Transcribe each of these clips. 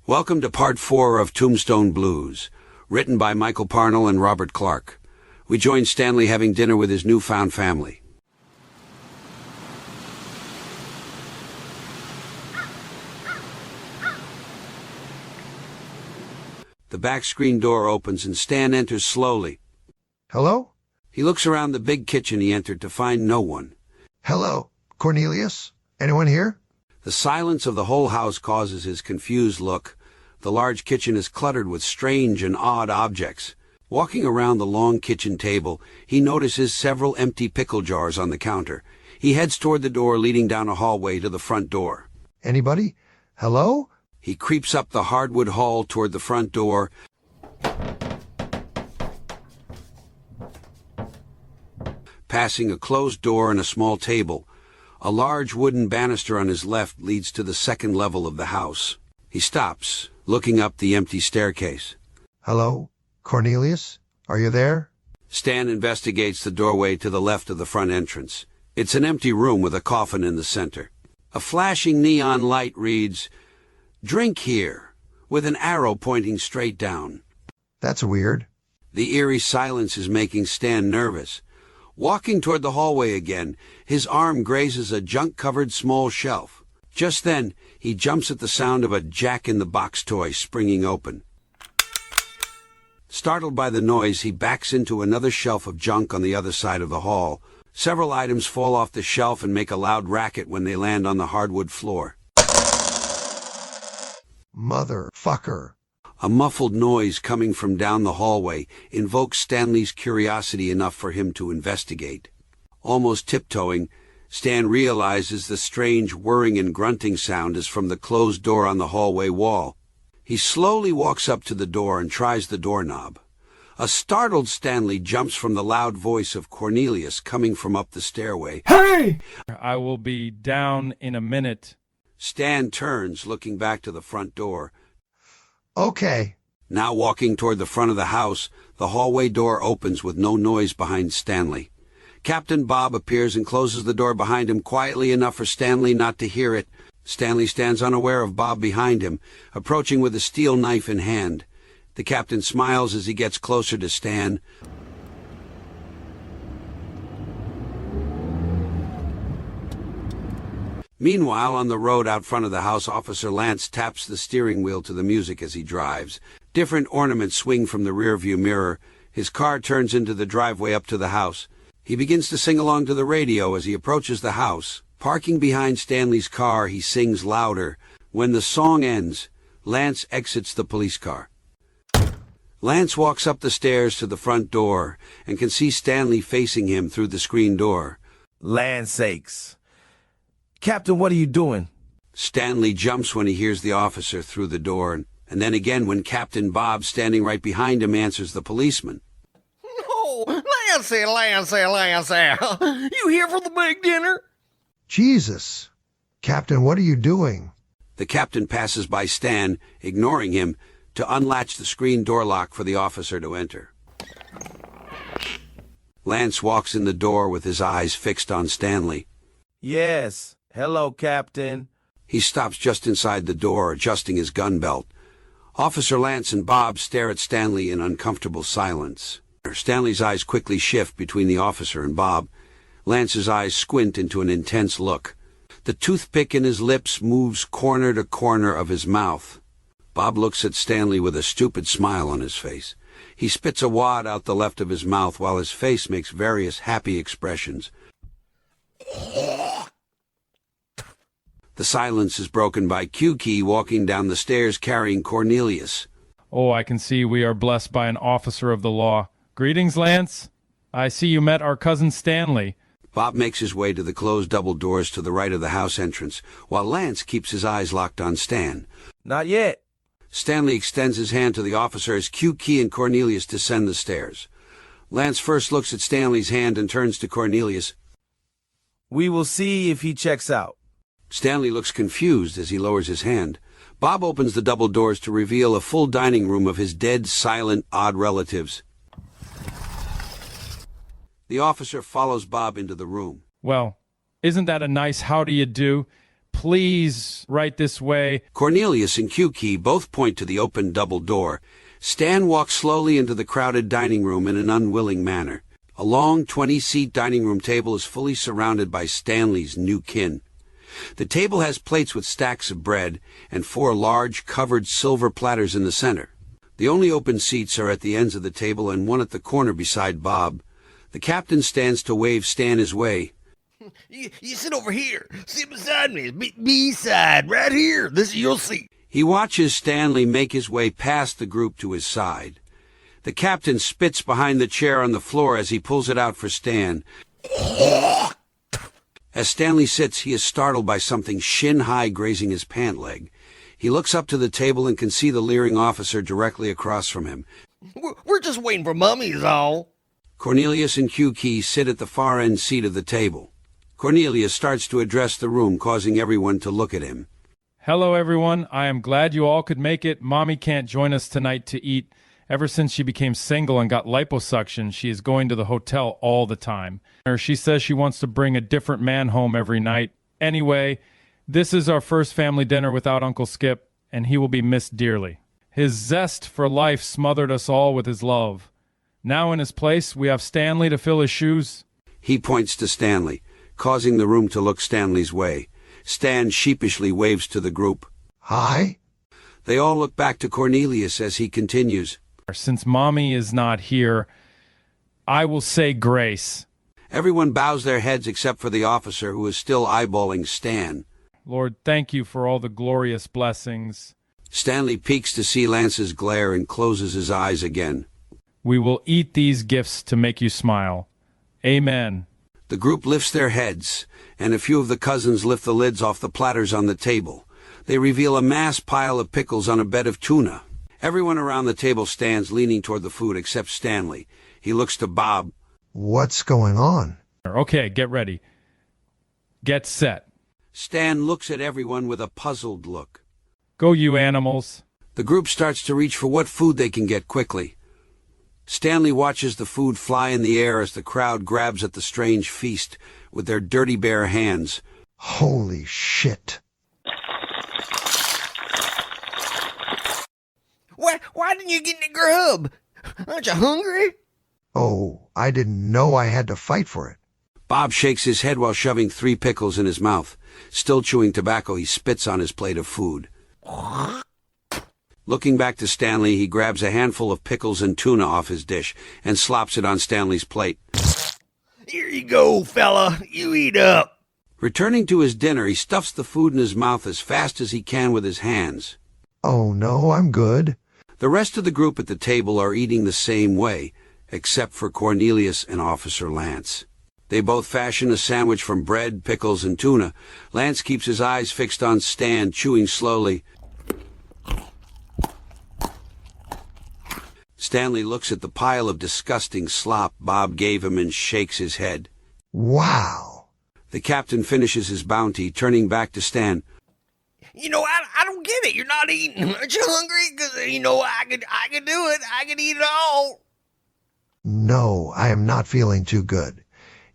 Welcome to Part 4 of Tombstone Blues, written by Michael Parnall and Robert Clark. We join Stanley having dinner with his newfound family. The back screen door opens and Stan enters slowly. Hello? He looks around the big kitchen he entered to find no one. Hello, Cornelius? Anyone here? The silence of the whole house causes his confused look. The large kitchen is cluttered with strange and odd objects. Walking around the long kitchen table, he notices several empty pickle jars on the counter. He heads toward the door leading down a hallway to the front door. Anybody? Hello? He creeps up the hardwood hall toward the front door. Passing a closed door and a small table. A large wooden banister on his left leads to the second level of the house. He stops, looking up the empty staircase. Hello? Cornelius? Are you there? Stan investigates the doorway to the left of the front entrance. It's an empty room with a coffin in the center. A flashing neon light reads, "Drink here," with an arrow pointing straight down. That's weird. The eerie silence is making Stan nervous. Walking toward the hallway again, his arm grazes a junk-covered small shelf. Just then, he jumps at the sound of a jack-in-the-box toy springing open. Startled by the noise, he backs into another shelf of junk on the other side of the hall. Several items fall off the shelf and make a loud racket when they land on the hardwood floor. Motherfucker. A muffled noise coming from down the hallway invokes Stanley's curiosity enough for him to investigate. Almost tiptoeing, Stan realizes the strange whirring and grunting sound is from the closed door on the hallway wall. He slowly walks up to the door and tries the doorknob. A startled Stanley jumps from the loud voice of Cornelius coming from up the stairway. Hey! I will be down in a minute. Stan turns, looking back to the front door. Okay. Now walking toward the front of the house, the hallway door opens with no noise behind Stanley. Captain Bob appears and closes the door behind him quietly enough for Stanley not to hear it. Stanley stands unaware of Bob behind him, approaching with a steel knife in hand. The captain smiles as he gets closer to Stan. Meanwhile, on the road out front of the house, Officer Lance taps the steering wheel to the music as he drives. Different ornaments swing from the rearview mirror. His car turns into the driveway up to the house. He begins to sing along to the radio as he approaches the house. Parking behind Stanley's car, he sings louder. When the song ends, Lance exits the police car. Lance walks up the stairs to the front door and can see Stanley facing him through the screen door. Land sakes. Captain, what are you doing? Stanley jumps when he hears the officer through the door, and then again when Captain Bob, standing right behind him, answers the policeman. Oh, Lancey. You here for the big dinner? Jesus. Captain, what are you doing? The captain passes by Stan, ignoring him, to unlatch the screen door lock for the officer to enter. Lance walks in the door with his eyes fixed on Stanley. Yes. Hello, Captain. He stops just inside the door, adjusting his gun belt. Officer Lance and Bob stare at Stanley in uncomfortable silence. Stanley's eyes quickly shift between the officer and Bob. Lance's eyes squint into an intense look. The toothpick in his lips moves corner to corner of his mouth. Bob looks at Stanley with a stupid smile on his face. He spits a wad out the left of his mouth while his face makes various happy expressions. The silence is broken by Q-Key walking down the stairs carrying Cornelius. Oh, I can see we are blessed by an officer of the law. Greetings, Lance. I see you met our cousin Stanley. Bob makes his way to the closed double doors to the right of the house entrance, while Lance keeps his eyes locked on Stan. Not yet. Stanley extends his hand to the officer as Q-Key and Cornelius descend the stairs. Lance first looks at Stanley's hand and turns to Cornelius. We will see if he checks out. Stanley looks confused as he lowers his hand. Bob opens the double doors to reveal a full dining room of his dead, silent, odd relatives. The officer follows Bob into the room. Well, isn't that a nice how do you do? please, right this way. Cornelius and Q-Key both point to the open double door. Stan walks slowly into the crowded dining room in an unwilling manner. A long 20-seat dining room table is fully surrounded by Stanley's new kin. The table has plates with stacks of bread and 4 large, covered silver platters in the center. The only open seats are at the ends of the table and one at the corner beside Bob. The captain stands to wave Stan his way. You sit over here. Sit beside me. B-side, right here. This is your seat. He watches Stanley make his way past the group to his side. The captain spits behind the chair on the floor as he pulls it out for Stan. As Stanley sits, he is startled by something shin-high grazing his pant leg. He looks up to the table and can see the leering officer directly across from him. We're just waiting for mummies, all. Cornelius and Q-Key sit at the far end seat of the table. Cornelius starts to address the room, causing everyone to look at him. Hello, everyone. I am glad you all could make it. Mommy can't join us tonight to eat. Ever since she became single and got liposuction, she is going to the hotel all the time. She says she wants to bring a different man home every night. Anyway, this is our first family dinner without Uncle Skip, and he will be missed dearly. His zest for life smothered us all with his love. Now in his place, we have Stanley to fill his shoes. He points to Stanley, causing the room to look Stanley's way. Stan sheepishly waves to the group. Hi? They all look back to Cornelius as he continues. Since Mommy is not here, I will say grace. Everyone bows their heads except for the officer, who is still eyeballing Stan. Lord, thank you for all the glorious blessings. Stanley peeks to see Lance's glare and closes his eyes again. We will eat these gifts to make you smile. Amen. The group lifts their heads, and a few of the cousins lift the lids off the platters on the table. They reveal a mass pile of pickles on a bed of tuna. Everyone around the table stands leaning toward the food except Stanley. He looks to Bob. What's going on? Okay, get ready. Get set. Stan looks at everyone with a puzzled look. Go, you animals. The group starts to reach for what food they can get quickly. Stanley watches the food fly in the air as the crowd grabs at the strange feast with their dirty bare hands. Holy shit. Why didn't you get in the grub? Aren't you hungry? Oh, I didn't know I had to fight for it. Bob shakes his head while shoving 3 pickles in his mouth. Still chewing tobacco, he spits on his plate of food. Looking back to Stanley, he grabs a handful of pickles and tuna off his dish and slops it on Stanley's plate. Here you go, fella. You eat up. Returning to his dinner, he stuffs the food in his mouth as fast as he can with his hands. Oh no, I'm good. The rest of the group at the table are eating the same way, except for Cornelius and Officer Lance. They both fashion a sandwich from bread, pickles, and tuna. Lance keeps his eyes fixed on Stan, chewing slowly. Stanley looks at the pile of disgusting slop Bob gave him and shakes his head. Wow. The captain finishes his bounty, turning back to Stan. You know, I don't get it. You're not eating. Aren't you hungry? Because, I could do it. I could eat it all. No, I am not feeling too good.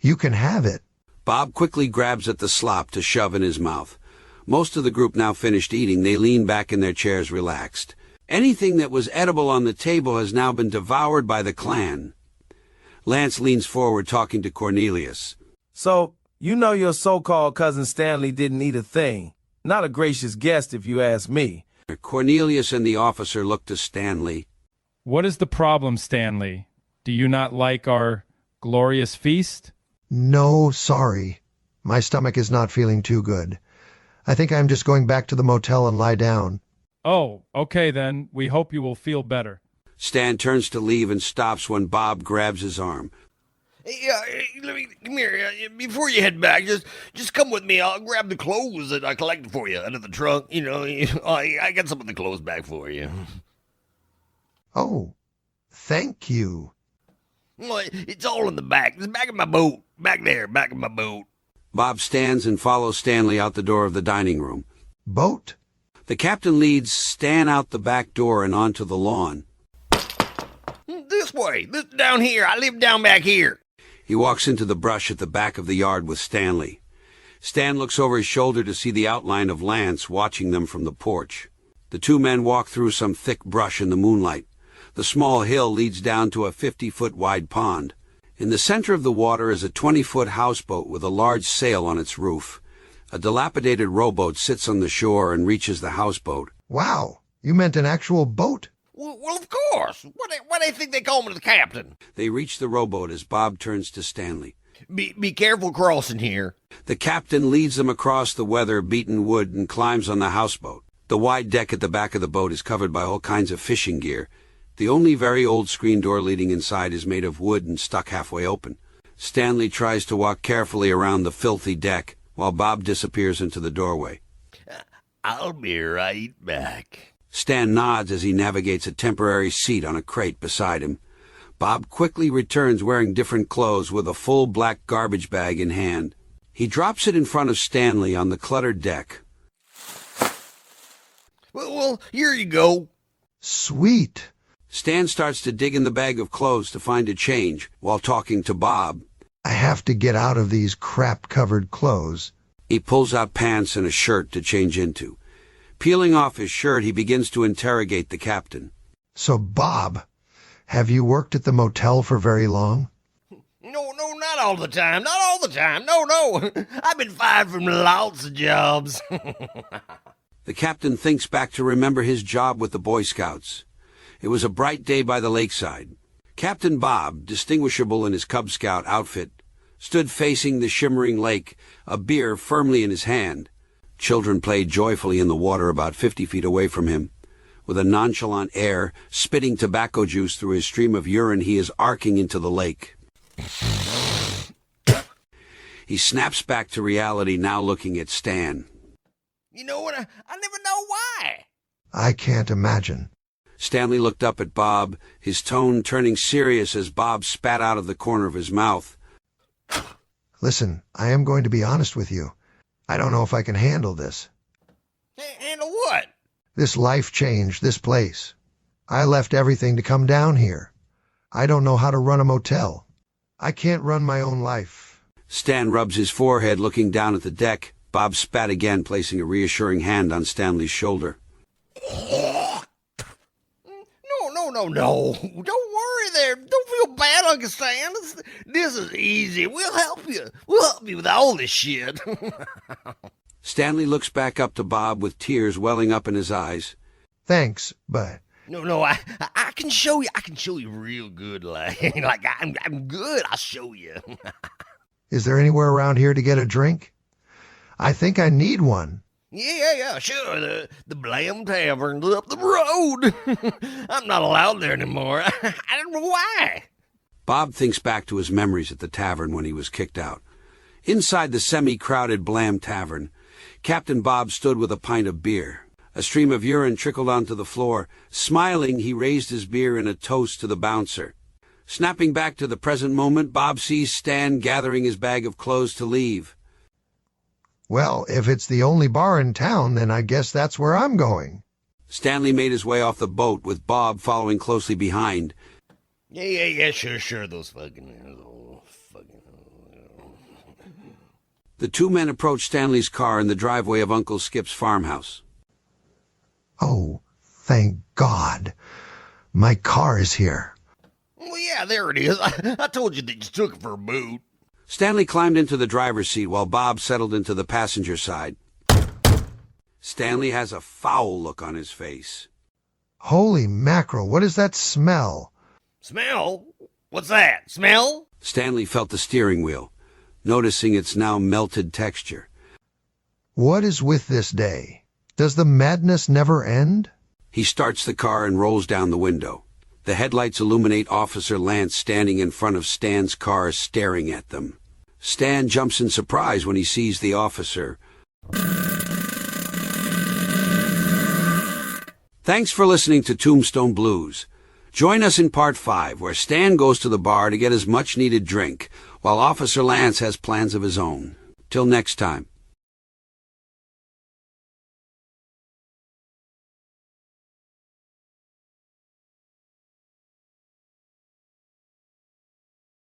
You can have it. Bob quickly grabs at the slop to shove in his mouth. Most of the group now finished eating. They lean back in their chairs, relaxed. Anything that was edible on the table has now been devoured by the clan. Lance leans forward, talking to Cornelius. So, you know your so-called cousin Stanley didn't eat a thing. Not a gracious guest, if you ask me. Cornelius and the officer look to Stanley. What is the problem, Stanley? Do you not like our glorious feast? No, sorry. My stomach is not feeling too good. I think I'm just going back to the motel and lie down. Oh, okay then. We hope you will feel better. Stan turns to leave and stops when Bob grabs his arm. Come here. Before you head back, just come with me. I'll grab the clothes that I collected for you out of the trunk. I got some of the clothes back for you. Oh, thank you. Well, it's all in the back. It's back of my boat. Back there, back of my boat. Bob stands and follows Stanley out the door of the dining room. Boat? The captain leads Stan out the back door and onto the lawn. This way. This down here. I live down back here. He walks into the brush at the back of the yard with Stanley. Stan looks over his shoulder to see the outline of Lance watching them from the porch. The two men walk through some thick brush in the moonlight. The small hill leads down to a 50-foot wide pond. In the center of the water is a 20-foot houseboat with a large sail on its roof. A dilapidated rowboat sits on the shore and reaches the houseboat. Wow, you meant an actual boat? Well, of course. Why do you think they call me the captain? They reach the rowboat as Bob turns to Stanley. Be careful crossing here. The captain leads them across the weather-beaten wood and climbs on the houseboat. The wide deck at the back of the boat is covered by all kinds of fishing gear. The only very old screen door leading inside is made of wood and stuck halfway open. Stanley tries to walk carefully around the filthy deck, while Bob disappears into the doorway. I'll be right back. Stan nods as he navigates a temporary seat on a crate beside him. Bob quickly returns wearing different clothes with a full black garbage bag in hand. He drops it in front of Stanley on the cluttered deck. Well, here you go. Sweet. Stan starts to dig in the bag of clothes to find a change while talking to Bob. I have to get out of these crap-covered clothes. He pulls out pants and a shirt to change into. Peeling off his shirt, he begins to interrogate the captain. So, Bob, have you worked at the motel for very long? No, not all the time. Not all the time. No. I've been fired from lots of jobs. The captain thinks back to remember his job with the Boy Scouts. It was a bright day by the lakeside. Captain Bob, distinguishable in his Cub Scout outfit, stood facing the shimmering lake, a beer firmly in his hand. Children played joyfully in the water about 50 feet away from him. With a nonchalant air, spitting tobacco juice through his stream of urine, he is arcing into the lake. He snaps back to reality, now looking at Stan. You know what? I never know why. I can't imagine. Stanley looked up at Bob, his tone turning serious as Bob spat out of the corner of his mouth. Listen, I am going to be honest with you. I don't know if I can handle this. Handle what? This life change, this place. I left everything to come down here. I don't know how to run a motel. I can't run my own life. Stan rubs his forehead, looking down at the deck. Bob spat again, placing a reassuring hand on Stanley's shoulder. No. Don't worry there. Don't feel bad, Uncle Stan. This is easy. We'll help you. We'll help you with all this shit. Stanley looks back up to Bob with tears welling up in his eyes. Thanks, but... No, I can show you. I can show you real good, like I'm good. I'll show you. Is there anywhere around here to get a drink? I think I need one. Yeah, sure. The Blam Tavern's up the road. I'm not allowed there anymore. I don't know why. Bob thinks back to his memories at the tavern when he was kicked out. Inside the semi-crowded Blam Tavern, Captain Bob stood with a pint of beer. A stream of urine trickled onto the floor. Smiling, he raised his beer in a toast to the bouncer. Snapping back to the present moment, Bob sees Stan gathering his bag of clothes to leave. Well, if it's the only bar in town, then I guess that's where I'm going. Stanley made his way off the boat, with Bob following closely behind. Yeah, sure, those fucking... The two men approached Stanley's car in the driveway of Uncle Skip's farmhouse. Oh, thank God. My car is here. Well, yeah, there it is. I told you that you took it for a boot. Stanley climbed into the driver's seat while Bob settled into the passenger side. Stanley has a foul look on his face. Holy mackerel, what is that smell? Smell? What's that? Smell? Stanley felt the steering wheel, noticing its now melted texture. What is with this day? Does the madness never end? He starts the car and rolls down the window. The headlights illuminate Officer Lance standing in front of Stan's car, staring at them. Stan jumps in surprise when he sees the officer. Thanks for listening to Tombstone Blues. Join us in Part 5, where Stan goes to the bar to get his much-needed drink, while Officer Lance has plans of his own. Till next time.